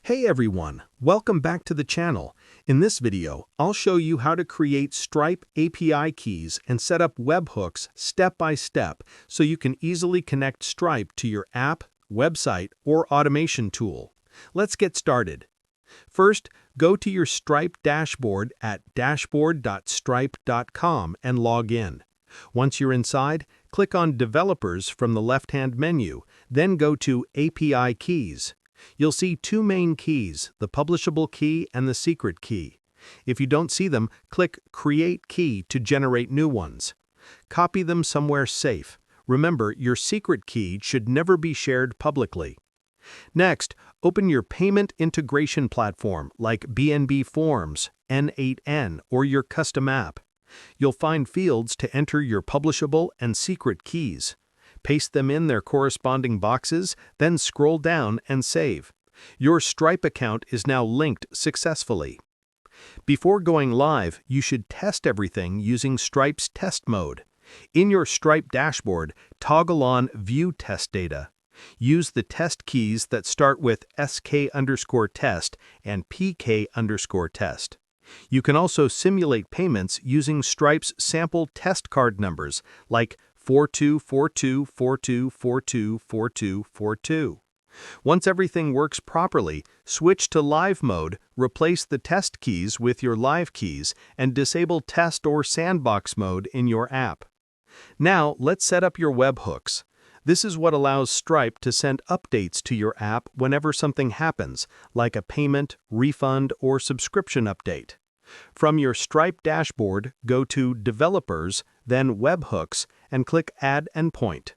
Hey everyone, welcome back to the channel. In this video, I'll show you how to create Stripe API keys and set up webhooks step by step so you can easily connect Stripe to your app, website, or automation tool. Let's get started. First, go to your Stripe dashboard at dashboard.stripe.com and log in. Once you're inside, click on Developers from the left-hand menu, then go to API Keys. You'll see two main keys, the Publishable key and the Secret key. If you don't see them, click Create Key to generate new ones. Copy them somewhere safe. Remember, your secret key should never be shared publicly. Next, open your payment integration platform like BNB Forms, N8N, or your custom app. You'll find fields to enter your Publishable and Secret keys. Paste them in their corresponding boxes, then scroll down and save. Your Stripe account is now linked successfully. Before going live, you should test everything using Stripe's test mode. In your Stripe dashboard, toggle on View Test Data. Use the test keys that start with sk_test and pk_test. You can also simulate payments using Stripe's sample test card numbers like 424242424242. Once everything works properly, switch to live mode, replace the test keys with your live keys, and disable test or sandbox mode in your app. Now, let's set up your webhooks. This is what allows Stripe to send updates to your app whenever something happens, like a payment, refund, or subscription update. From your Stripe dashboard, go to Developers, then Webhooks, and click Add Endpoint.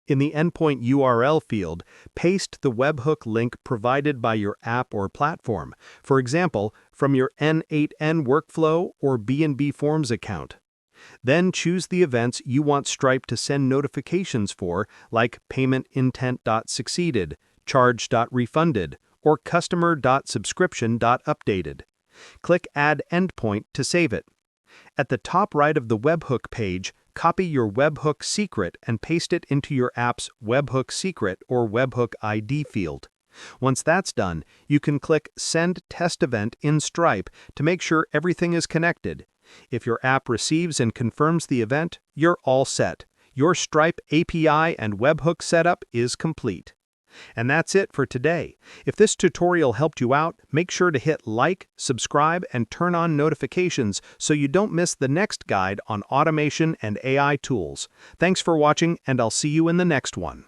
In the Endpoint URL field, paste the webhook link provided by your app or platform, for example, from your N8N workflow or BNB Forms account. Then choose the events you want Stripe to send notifications for, like paymentintent.succeeded, charge.refunded, or customer.subscription.updated. Click Add Endpoint to save it. At the top right of the webhook page, copy your webhook secret and paste it into your app's webhook secret or webhook ID field. Once that's done, you can click Send Test Event in Stripe to make sure everything is connected. If your app receives and confirms the event, you're all set. Your Stripe API and webhook setup is complete. And that's it for today. If this tutorial helped you out, make sure to hit like, subscribe, and turn on notifications so you don't miss the next guide on automation and AI tools. Thanks for watching, and I'll see you in the next one.